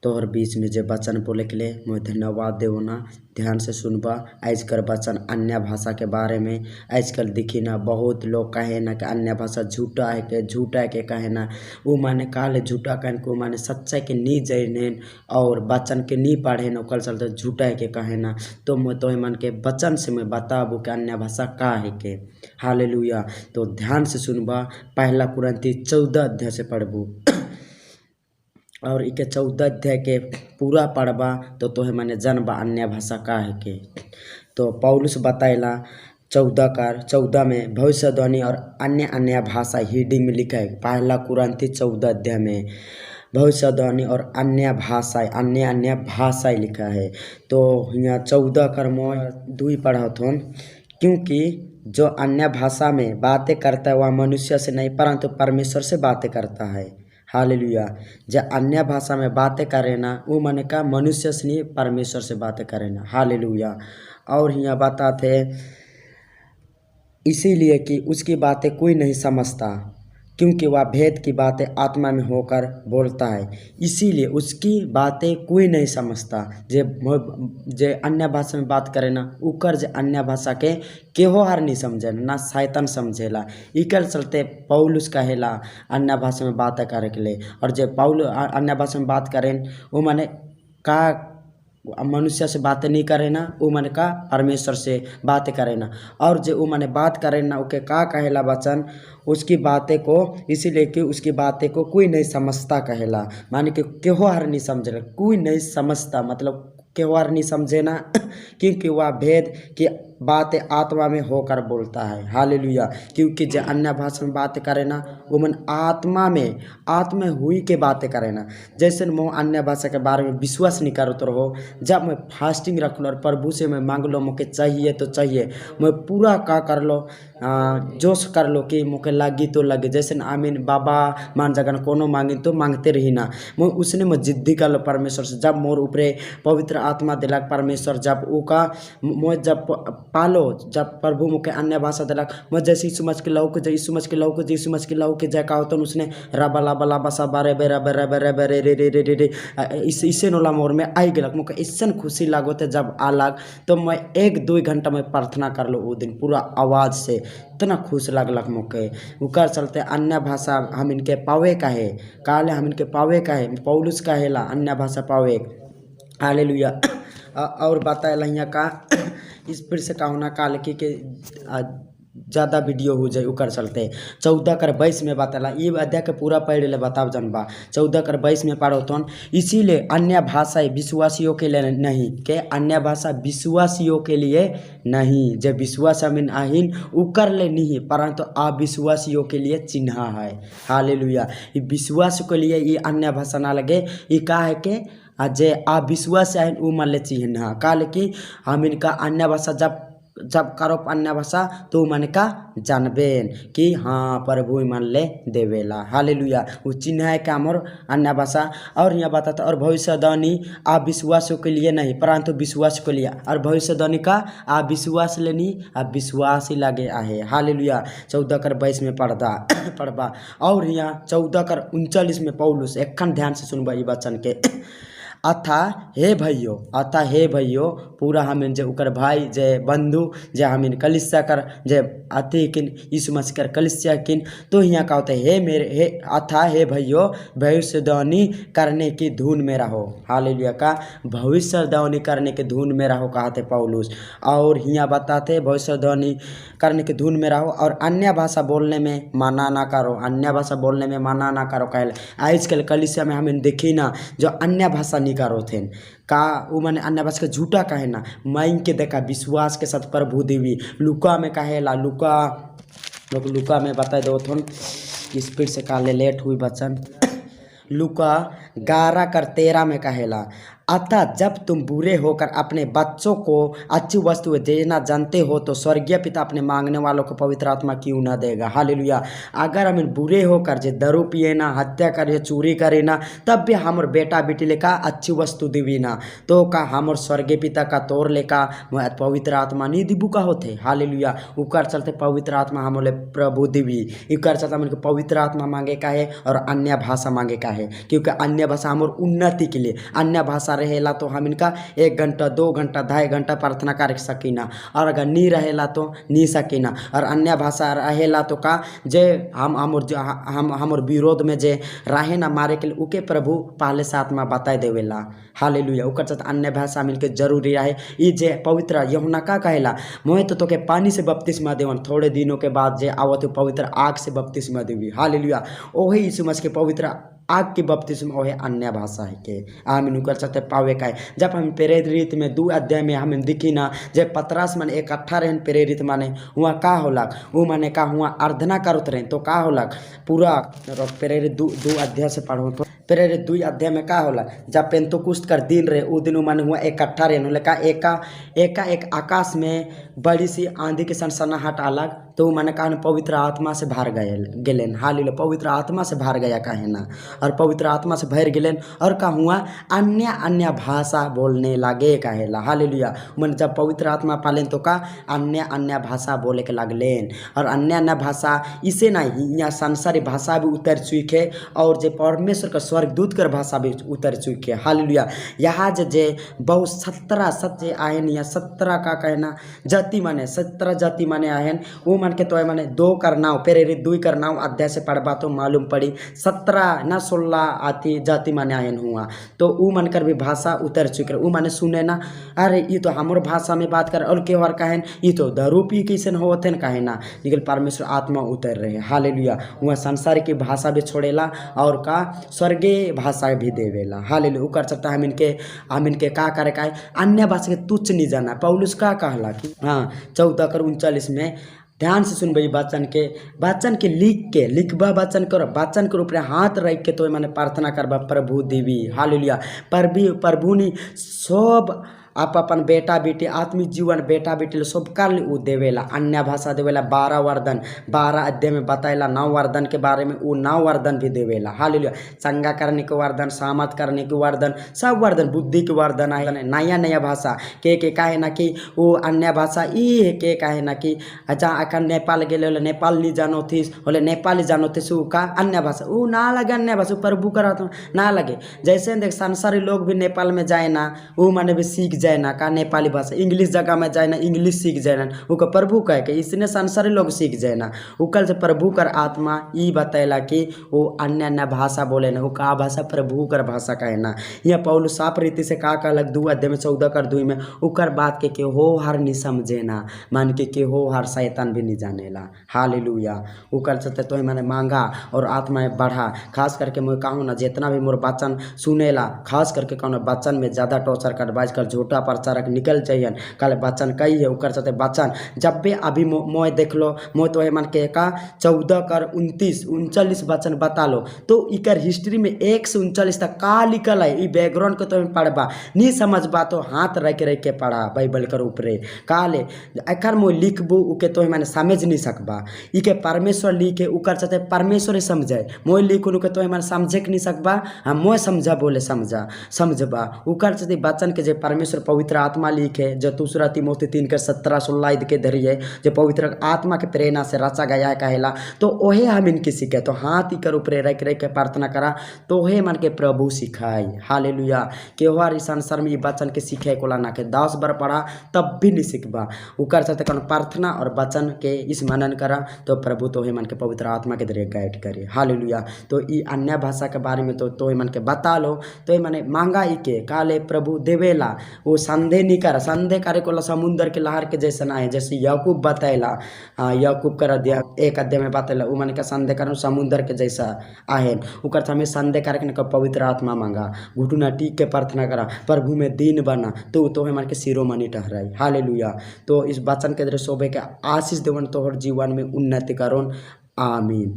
तोहर बीच में जे वचन बोले के लिए मैं धन्यवाद देव ना। ध्यान से सुनबा। आजकल वचन अन्य भाषा के बारे में आजकल दिखी ना बहुत लोग कहे ना कि अन्य भाषा झूठा है के झूठा है के कहे ना वो माने काले झूठा कहन को माने सच्चाई के नी जैन और वचन के नी पढ़े न कल चलते झूठा है के कहे ना। तो मैं तो मन के वचन से मैं बताबू कि अन्य भाषा का है के। हालेलुया। तो ध्यान से सुनबा। पहला कुरिन्थी 14 अध्याय से पढ़बू और इके 14 अध्याय के पूरा पढ़बा तो तोहे माने जनबा अन्य भाषा का है के। तो पौलुस बताइला 14 में भविष्यवाणी और अन्य अन्य भाषा हिंदी में लिखा है। पहला कुरिन्थी 14 अध्याय में भविष्यवाणी और अन्य अन्य भाषा लिखा है। तो यहाँ 14 कर मैं 2 पढ़त हूँ। क्योंकि जो अन्य भाषा में बातें करता है वह मनुष्य से नहीं परंतु परमेश्वर से बातें करता है। हालेलुया। जो अन्य भाषा में बातें करे ना वो मन का मनुष्य से नहीं परमेश्वर से बातें करे ना। हालेलुया। और यहाँ बताते इसीलिए कि उसकी बातें कोई नहीं समझता क्योंकि वह भेद की बातें आत्मा में होकर बोलता है। इसीलिए उसकी बातें कोई नहीं समझता। जे अन्य भाषा में बात करे ना उकर जे अन्य भाषा के केहो हार नहीं समझे ना शैतान समझेला। इकल चलते पौलुस कहेला अन्य भाषा में बात करे के लिए। और जे पौलुस अन्य भाषा में बात करें वो माने का मनुष्य से बातें नहीं करे ना वो मन का परमेश्वर से बातें करे ना। और जो वो मैंने बात करे ना उके का कहेला वचन उसकी बातें को इसीलिए कि उसकी बातें को कोई नहीं समझता कहेला। माने कि केहो हार नहीं समझे कोई नहीं समझता मतलब केहो हार नहीं समझे ना क्योंकि वह भेद की बातें आत्मा में होकर बोलता है। हालेलुया। क्योंकि जो अन्य भाषा में बातें करे ना वो मन आत्मा में हुई के बातें करे ना। जैसे मैं अन्य भाषा के बारे में विश्वास नहीं करो तो रहो जब मैं फास्टिंग रख लो और प्रभु से मैं मांग लो मुझे चाहिए तो चाहिए मैं पूरा का कर लो जोश कर लो कि मुझे लगी तो लगे। जैसे आमीन बाबा मान जगन कोनो मांगी तो मांगते रही ना मैं उसने मैं जिद्दी कर लो परमेश्वर से। जब मोर ऊपरे पवित्र आत्मा दिलक परमेश्वर जब उका मैं जब पालो जब प्रभु मुझे अन्य भाषा दिलक मैं जैसे यीशु मसीह के लहू के यीशु मसीह के लहू के यीशु मसीह के लहू के जय का होता उसने रबा ला बला बसा बारे बेरा बेरा बेरा बेरे रे रे रे रे रे इससे नोला मोर में आई गलक मुझे इससे खुशी लागो थे जब आलग तो मैं 1-2 घंटा में प्रार्थना कर लो वो दिन पूरा आवाज़ से इतना खुश लगलक मुझे। उकर चलते अन्य भाषा हम इनके पावे का है काले हम इनके पावे का है पौलुस का हेला अन्य भाषा पावे। हालेलुया। और बताए यहाँ का इस फिर से कहना काल के ज़्यादा वीडियो हो जाए उकर चलते 14:22 में बताला ये अध्याय के पूरा पढ़ ले बताओ जनबा 14:22 में पढ़ो तो इसीलिए अन्य भाषा विश्वासियों के लिए नहीं के अन्य भाषा विश्वासियों के लिए नहीं जब विश्वास अमीन आहीन उकर ले नहीं परंतु अविश्वासियों के लिए चिन्ह है। हालेलुया। ये विश्वास के लिए ये अन्य भाषा ना लगे ये का है के जे अविश्वास है वो मान ले चिन्ह काल की हम इनका अन्य भाषा जब करो अन्य भाषा तो मन का जानबेन कि हाँ प्रभु मान ले देवेला। हालेलुया। वो चिन्ह है क्या मोर अन्य भाषा। और यहाँ बताता और भविष्यवाणी अविश्वासों के लिए नहीं परंतु विश्वास के लिए और भविष्यवाणी का अविश्वास लेनी अविश्वास ही लगे आहे। हालेलुया। 14:22 में पढ़बा और यहाँ 14:39 में पौलुस एखन ध्यान से सुनबा ये वचन के अथा हे भैयो पूरा हमें जे उकर भाई जे बंधु जे हमें कलिसिया कर जे अति किन यीशु मसीह कर कलिसिया किन तो यहाँ का होता है हे अथा हे भैयो भविष्यवाणी करने की धुन में रहो। हालेलुया। का भविष्यवाणी करने के धुन में रहो कहते पौलुस। और यहाँ बताते भविष्यवाणी करने के धुन में रहो और अन्य भाषा बोलने में मना ना करो। अन्य भाषा बोलने में मना ना करो कहल आजकल कलिसिया में हमें देखी ना जो अन्य भाषा करो थे का वो मैंने अन्य भाषा के झूठा कहे ना माइंग के देखा विश्वास के साथ प्रभु देवी लुका में कहेला लुका में बता दो थोन स्पीड से काले लेट हुई बचन लुका 11:13 में कहेला अतः जब तुम बुरे होकर अपने बच्चों को अच्छी वस्तुएं देना जानते हो तो स्वर्गीय पिता अपने मांगने वालों को पवित्र आत्मा क्यों ना देगा। हालेलुया। अगर हम बुरे होकर जे दारू पिए ना, हत्या करे, चोरी करे ना, तब भी हमर बेटा बेटी लेका अच्छी वस्तु देवी ना, तो का हमर स्वर्गीय पिता का तोर लेका पवित्र आत्मा नहीं दिबू का होते। हालेलुया। उकर चलते पवित्र आत्मा हमले प्रभु देवी, इकर चलते हमन को पवित्र आत्मा मांगे का है और अन्य भाषा मांगे का है, क्योंकि अन्य भाषा हमर उन्नति के लिए। अन्य भाषा रहेला तो हम इनका 1 घंटा 2 घंटा 2.5 घंटा प्रार्थना कर सकीना, और अगर नहीं रहेला तो नहीं सकीना। और अन्य भाषा रहेला तो का जे हमर विरोध में जे रहे ना मारे के लिए उके प्रभु पहले से आत्मा बताए देवेला। हालेलुया। ओकर साथ अन्य भाषा मिलके जरूरी रहे। ई जे पवित्र यूहन्ना का कहेला, मोहे तो तोके पानी से बपतिस्मा देवन, थोड़े दिनों के बाद जे आवत पवित्र आग से बपतिस्मा देवी। हालेलुया। ओही यीशु मसीह के पवित्र आग की बपतिस्मा ओहे अन्य भाषा है के आमीन उकर सकते पावे का है। जब हम प्रेरित में 2 अध्याय में हम दिखी ना जे पतरस मन इकट्ठा रहन प्रेरित माने हुआ का होलक, वो माने का हुआ आराधना करत रहे तो का होलक। पूरा प्रेरित 2 अध्याय से पढ़ो तो प्रेरित 2 अध्याय में का होला, जब पेंतुकुस्त कर दिन रहे उ दिन माने हुआ इकट्ठा रहन होले का एक आकाश में बड़ी सी आंधी के सनसनाहट अलग, तो माने का पवित्र आत्मा से भर गेलेन। हालेलुया। पवित्र आत्मा से भर गया काहे ना, और पवित्र आत्मा से भर गेलेन और का हुआ अन्य भाषा बोलने लगे कहेला। हालेलुया। मन जब पवित्र आत्मा पालेन तो का अन्य भाषा बोले के लगलेन, और अन्य भाषा इसे नहीं यहाँ संसारी भाषा भी उतर चुके, और जे परमेश्वर का स्वर्गदूत कर भाषा भी उतर चुके। हालेलुया। यहाँ जे बहुत 17 सत्य आयन या 17 का कहना जाति माने 17 जाति माने आयन, वो मन के तो माने 2 करनाव प्रेरित 2 करनाव अध्याय से पढ़बा तो मालूम पड़ी 17 ना 16 आती जाति माने आयन हुआ, तो ऊ मन कर भी भाषा उतर चुके। ऊ माने सुने ना, अरे ये तो हमर भाषा में बात कर, और केवर कहन ये तो दारू पी कैसे होते न कहे ना, लेकिन परमेश्वर आत्मा उतर रहे। हालेलुया। वह संसार की भाषा भी छोड़ेला और का स्वर्गीय भाषा भी देवेला। हालेलुया। कर सकता है हम इनके का करे का है, अन्य भाषा के तुच्छ नहीं जाना। पौलुस का कहला कि 14:39 में ध्यान से सुन भाई वचन के लिखबा वचन कर, वचन के ऊपर हाथ रख के तो मैंने प्रार्थना करबा प्रभु देवी। हालेलुया। प्रभु ने सब आप अपन बेटा बेटी आत्मिक जीवन बेटा बेटी सब कर ली उ देवेला। अन्य भाषा देवेला 12 वरदान, 12 अध्याय में बताएला 9 वरदान के बारे में, वो 9 वरदान भी देवेला। हालेलुया। चंगा करने के वरदान, सामत करने के वरदान, सब वरदान, बुद्धि के वरदान आए। नया भाषा के काहे ना कि वो अन्य भाषा ई है के काहे ना कि जहाँ अखन नेपाल गेले नेपाल नहीं जानो थी बोले नेपाली जानो थे सु का अन्य भाषा वो ना लगे, अन्य भाषा प्रभु करा ना लगे। जैसे देख संसारी लोग भी नेपाल में जाए ना, वो माने भी सीख जाए ना का नेपाली भाषा, इंग्लिश जगह में जाए ना इंग्लिश सीख जाए ना, वो का प्रभु कहे के इसने संसारी लोग सीख जाए ना। वो कल से प्रभु कर आत्मा ई बतैला कि वो अन्य भाषा बोले ना, वो का भाषा प्रभु कर भाषा कहे ना। यहाँ पौलुस साफ रीति से का कहलक 2 अध्याय में 14:2 में उकर बात के हो हर नहीं समझे ना, मान के हो हर शैतान भी नहीं जानेला। हालेलुया। वो कर सकते तो मैंने मांगा और आत्मा में बढ़ा। खास करके मैं कहूँ ना जितना भी मोर वचन सुनेला, खास करके कहूँ वचन में ज़्यादा टॉर्चर कर बाज कर झूठा प्रचारक निकल चाहिए। कल वचन कही है उकर सकते वचन जब भी अभी मोय देख लो, मोय तो मन के का 14:29-39 वचन बता लो, तो इकर हिस्ट्री में 1 से 39 तक का लिखल है। बैकग्राउंड को तो पढ़बा नहीं समझबा तो हाथ रख के पढ़ा बाइबल कर ऊपरे काले अखर मोय लिखबू उके तो मैंने समझ नहीं सकबा। इके परमेश्वर लिखे उकर सकते परमेश्वर ही समझे, मोय लिखू के तो मैंने समझे नहीं सकबा, हम मोय समझा बोले समझबा उकर सकते वचन के जे परमेश्वर पवित्र आत्मा लिखे जो 2 तीमुथियुस 3:17-16 के धरिए जो पवित्र आत्मा के प्रेरणा से रचा गया है कहेला, तो ओहे हम इनकी सीखे। तो हाथ इकर ऊपर रख के प्रार्थना करा तो ओहे मन के प्रभु सिखाई। हालेलुया। केवार इस संसार में ये वचन के सीखे को लाना के 10 बार पढ़ा तब भी नहीं सीखबा। उकर साथ कौन प्रार्थना और वचन के इस मनन करा तो प्रभु तो हे मन के पवित्र आत्मा के जरिए गाइड करे। हालेलुया। तो ये अन्य भाषा के बारे में तो मन के बता लो, तो ये माने मांगा ई के काले प्रभु देवेला। वो संदेह नहीं कर, संदेह करे को समुद्र के लहर के जैसे ना है, जैसे याकूब बताएला, याकूब कर 1 अध्याय में बताएला वो मन के संदेह कर समुद्र के जैसा आहेन। उकर हमें संदेह करके पवित्र आत्मा मांगा, घुटना टीक के प्रार्थना करा, प्रभु में दीन बना तो मन के शिरोमणि ठहराई। हालेलुया। तो इस वचन के जरिए शोभे के आशीष देवन तोहर जीवन में उन्नति करोन। आमीन।